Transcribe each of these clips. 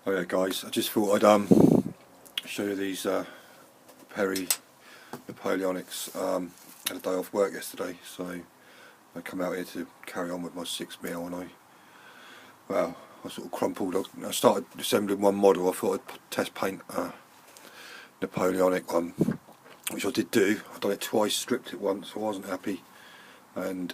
Oh yeah guys, I just thought I'd show you these Perry Napoleonics. Had a day off work yesterday, so I come out here to carry on with my 6mm, and I sort of crumpled. I started assembling one model. I thought I'd test paint a Napoleonic one, which I did do. I've done it twice, stripped it once, I wasn't happy, and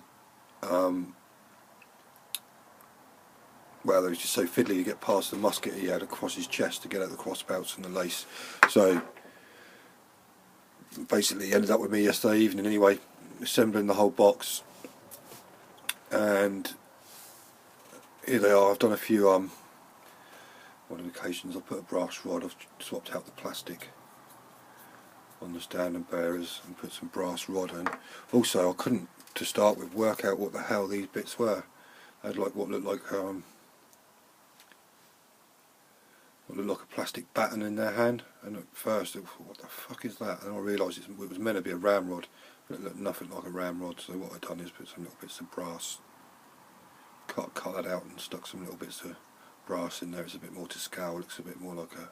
well, it was just so fiddly to get past the musket he had across his chest to get at the crossbelts and the lace. So basically he ended up with me yesterday evening anyway, assembling the whole box, and here they are. I've done a few modifications. I've put a brass rod, I've swapped out the plastic on the stand and bearers and put some brass rod in. Also, I couldn't, to start with, work out what the hell these bits were. I had like what looked like a plastic baton in their hand, and at first it was, what the fuck is that? And I realised it was meant to be a ramrod, but it looked nothing like a ramrod. So what I've done is put some little bits of brass, cut that out and stuck some little bits of brass in there. It's a bit more to scale, looks a bit more like a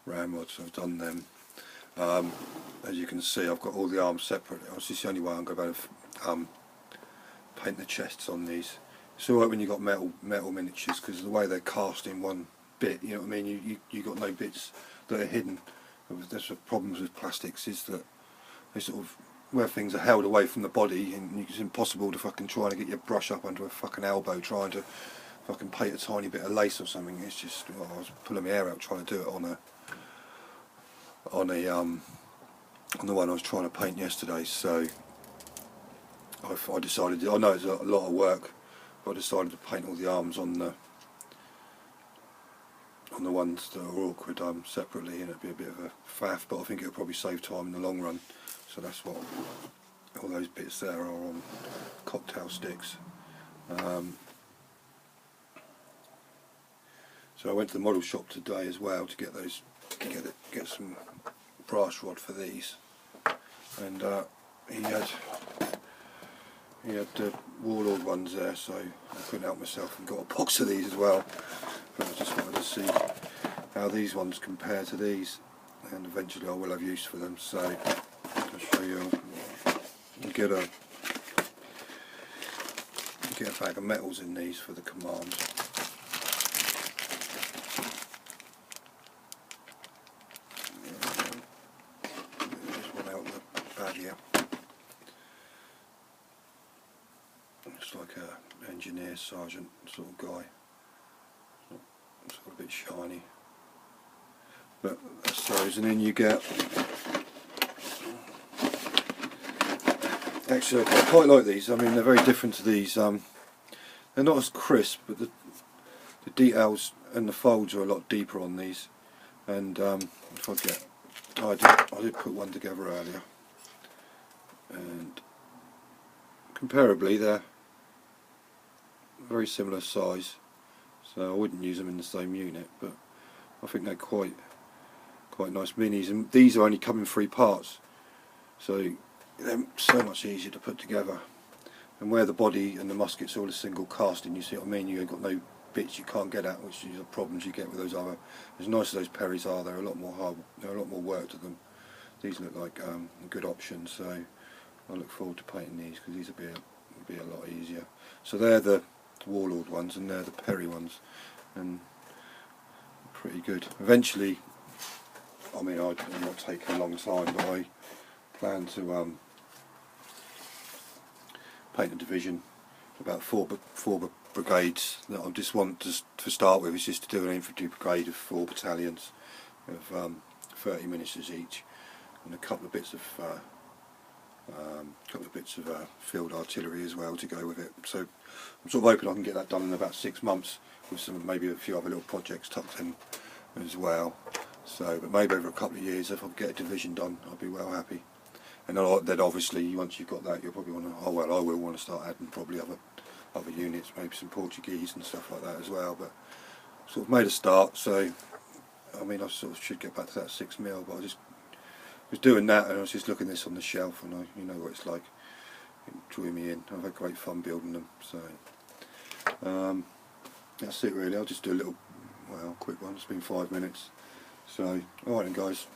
ramrod, so I've done them. As you can see, I've got all the arms separate. This is the only way I'm going to paint the chests on these. It's alright when you've got metal miniatures, because the way they're cast in one bit, you know what I mean, you got no bits that are hidden. That's the problems with plastics, is that they sort of, where things are held away from the body, and it's impossible to fucking try to get your brush up under a fucking elbow trying to fucking paint a tiny bit of lace or something. It's just, well, I was pulling my hair out trying to do it on the one I was trying to paint yesterday. So I decided, I know it's a lot of work, but I decided to paint all the arms on the ones that are awkward separately, and it'd be a bit of a faff, but I think it'll probably save time in the long run. So that's what all those bits there are on cocktail sticks. So I went to the model shop today as well to get those, get some brass rod for these, and he had the Warlord ones there, so I couldn't help myself and got a box of these as well. But I just wanted to see how these ones compare to these, and eventually I will have use for them. So I'll show you. You get a bag of metals in these for the commands. There's one out of the bag here. It's like a engineer sergeant sort of guy. It's got a bit shiny, but that's those. And then you get, actually I quite like these. I mean, they're very different to these. They're not as crisp, but the details and the folds are a lot deeper on these. And if I did put one together earlier, and comparably they're very similar size. So I wouldn't use them in the same unit, but I think they're quite nice minis, and these are only come in 3 parts, so they're so much easier to put together. And where the body and the musket's all a single casting, you see what I mean, you've got no bits you can't get at, which is the problems you get with those other. As nice as those Perrys are, they're a lot more work to them. These look like a good option, so I look forward to painting these, because these will be a lot easier. So they're the Warlord ones, and they're the Perry ones, and pretty good. Eventually, I mean, it might take a long time, but I plan to paint a division, about four brigades that I just want to start with. Is just to do an infantry brigade of 4 battalions of 30 miniatures each, and a couple of bits of field artillery as well to go with it. So I'm sort of hoping I can get that done in about 6 months, with maybe a few other little projects tucked in as well. So, but maybe over a couple of years, if I can get a division done, I'll be well happy. And then obviously once you've got that, you'll probably want to, I will want to start adding probably other units, maybe some Portuguese and stuff like that as well. But sort of made a start, so I mean I sort of should get back to that 6mm, but I just was doing that, and I was just looking at this on the shelf, and you know what it's like, it drew me in. I've had great fun building them. So that's it really. I'll just do a little, well, quick ones. it's been 5 minutes. So alright then guys.